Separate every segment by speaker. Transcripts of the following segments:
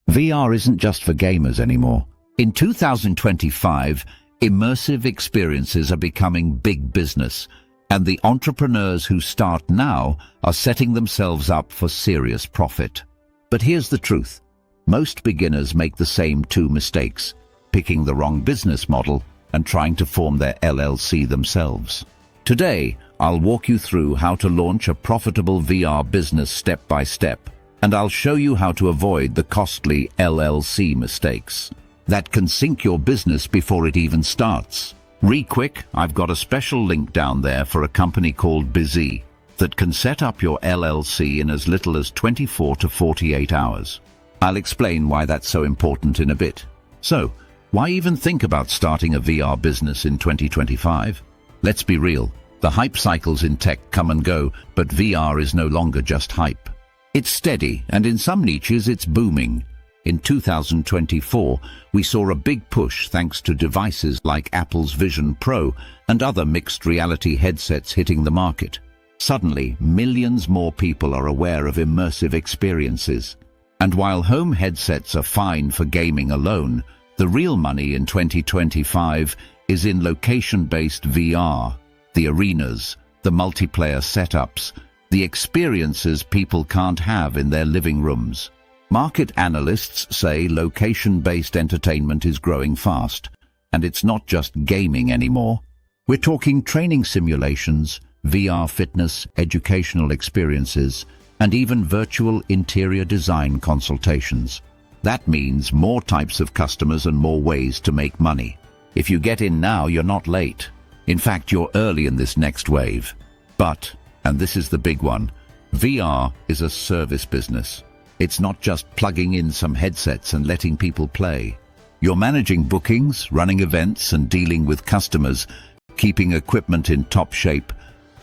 Speaker 1: VR isn't just for gamers anymore. In 2025, immersive experiences are becoming big business, and the entrepreneurs who start now are setting themselves up for serious profit. But here's the truth. Most beginners make the same two mistakes: picking the wrong business model and trying to form their LLC themselves. Today, I'll walk you through how to launch a profitable VR business step by step, and I'll show you how to avoid the costly LLC mistakes that can sink your business before it even starts. Quick, I've got a special link down there for a company called Bizee that can set up your LLC in as little as 24 to 48 hours. I'll explain why that's so important in a bit. So, why even think about starting a VR business in 2025? Let's be real, the hype cycles in tech come and go, but VR is no longer just hype. It's steady, and in some niches it's booming. In 2024, we saw a big push thanks to devices like Apple's Vision Pro and other mixed reality headsets hitting the market. Suddenly, millions more people are aware of immersive experiences. And while home headsets are fine for gaming alone, the real money in 2025 is in location-based VR, the arenas, the multiplayer setups, the experiences people can't have in their living rooms. Market analysts say location-based entertainment is growing fast, and it's not just gaming anymore. We're talking training simulations, VR fitness, educational experiences, and even virtual interior design consultations. That means more types of customers and more ways to make money. If you get in now, you're not late. In fact, you're early in this next wave. But, and this is the big one, VR is a service business. It's not just plugging in some headsets and letting people play. You're managing bookings, running events, and dealing with customers, keeping equipment in top shape,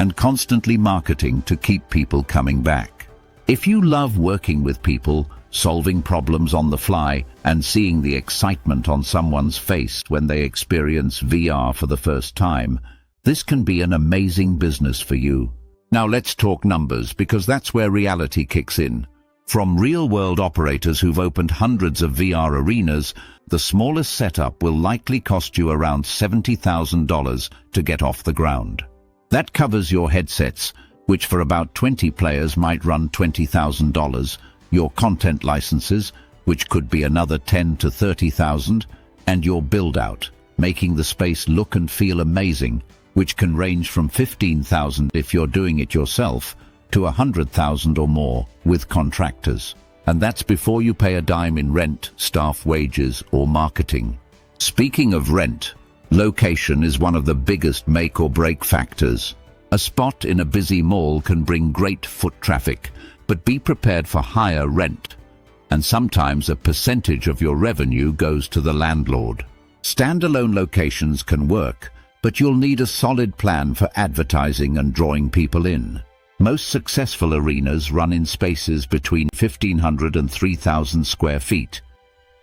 Speaker 1: and constantly marketing to keep people coming back. If you love working with people, solving problems on the fly, and seeing the excitement on someone's face when they experience VR for the first time, this can be an amazing business for you. Now let's talk numbers, because that's where reality kicks in. From real-world operators who've opened hundreds of VR arenas, the smallest setup will likely cost you around $70,000 to get off the ground. That covers your headsets, which for about 20 players might run $20,000, your content licenses, which could be another $10,000 to $30,000, and your build-out, making the space look and feel amazing, which can range from $15,000 if you're doing it yourself, to $100,000 or more with contractors. And that's before you pay a dime in rent, staff wages, or marketing. Speaking of rent, location is one of the biggest make or break factors. A spot in a busy mall can bring great foot traffic, but be prepared for higher rent. And sometimes a percentage of your revenue goes to the landlord. Standalone locations can work, but you'll need a solid plan for advertising and drawing people in. Most successful arenas run in spaces between 1,500 and 3,000 square feet.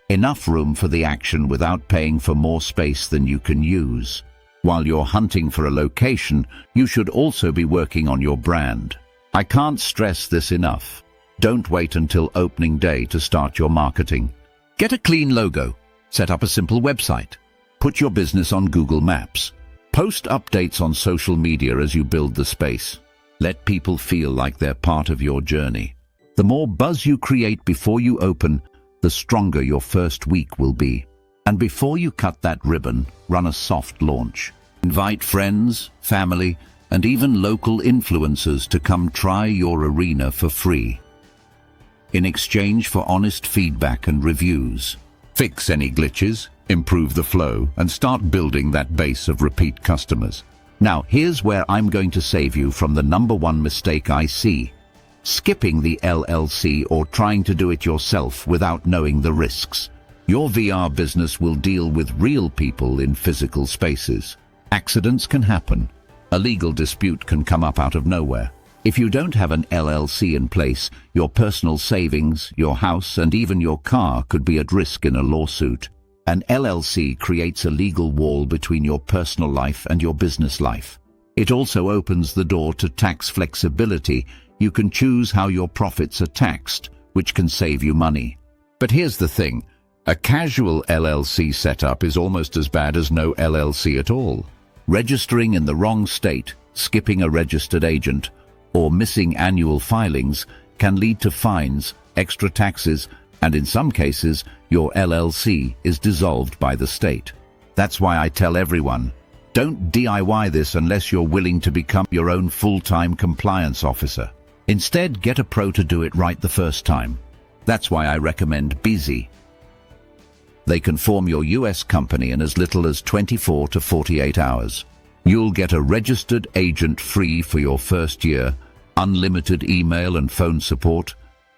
Speaker 1: Enough room for the action without paying for more space than you can use. While you're hunting for a location, you should also be working on your brand. I can't stress this enough. Don't wait until opening day to start your marketing. Get a clean logo. Set up a simple website. Put your business on Google Maps. Post updates on social media as you build the space. Let people feel like they're part of your journey. The more buzz you create before you open, the stronger your first week will be. And before you cut that ribbon, run a soft launch. Invite friends, family, and even local influencers to come try your arena for free. In exchange for honest feedback and reviews, fix any glitches, improve the flow, and start building that base of repeat customers. Now, here's where I'm going to save you from the #1 mistake I see: skipping the LLC or trying to do it yourself without knowing the risks. Your VR business will deal with real people in physical spaces. Accidents can happen. A legal dispute can come up out of nowhere. If you don't have an LLC in place, your personal savings, your house, and even your car could be at risk in a lawsuit. An LLC creates a legal wall between your personal life and your business life. It also opens the door to tax flexibility. You can choose how your profits are taxed, which can save you money. But here's the thing. A casual LLC setup is almost as bad as no LLC at all. Registering in the wrong state, skipping a registered agent, or missing annual filings can lead to fines, extra taxes, and in some cases, your LLC is dissolved by the state. That's why I tell everyone, don't DIY this unless you're willing to become your own full-time compliance officer. Instead, get a pro to do it right the first time. That's why I recommend Bizee. They can form your US company in as little as 24 to 48 hours. You'll get a registered agent free for your first year, unlimited email and phone support,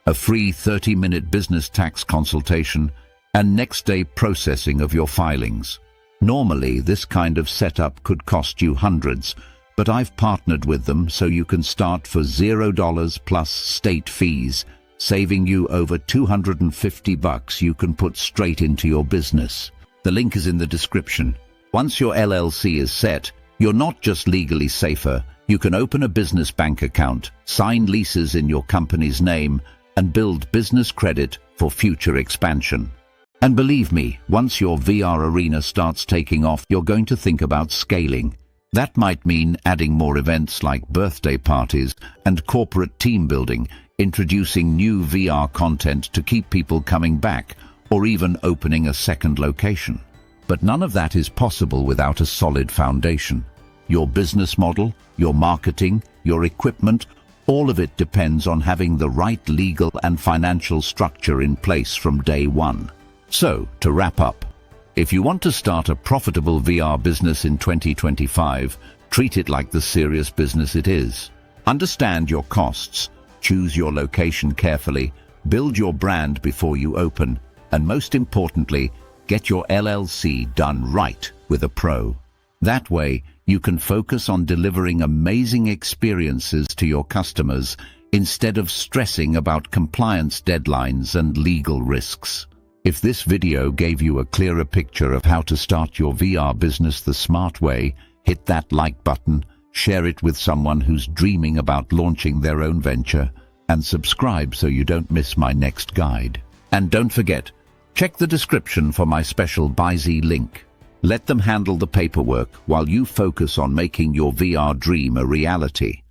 Speaker 1: a free 30-minute business tax consultation, and next-day processing of your filings. Normally, this kind of setup could cost you hundreds, but I've partnered with them so you can start for $0 plus state fees, saving you over $250 you can put straight into your business. The link is in the description. Once your LLC is set, you're not just legally safer, you can open a business bank account, sign leases in your company's name, and build business credit for future expansion. And believe me, once your VR arena starts taking off, you're going to think about scaling. That might mean adding more events like birthday parties and corporate team building, introducing new VR content to keep people coming back, or even opening a second location. But none of that is possible without a solid foundation. Your business model, your marketing, your equipment, all of it depends on having the right legal and financial structure in place from day one. So, to wrap up, if you want to start a profitable VR business in 2025, treat it like the serious business it is. Understand your costs, choose your location carefully, build your brand before you open, and most importantly, get your LLC done right with a pro. That way, you can focus on delivering amazing experiences to your customers instead of stressing about compliance deadlines and legal risks. If this video gave you a clearer picture of how to start your VR business the smart way, hit that like button, share it with someone who's dreaming about launching their own venture, and subscribe so you don't miss my next guide. And don't forget, check the description for my special Bizee link. Let them handle the paperwork while you focus on making your VR dream a reality.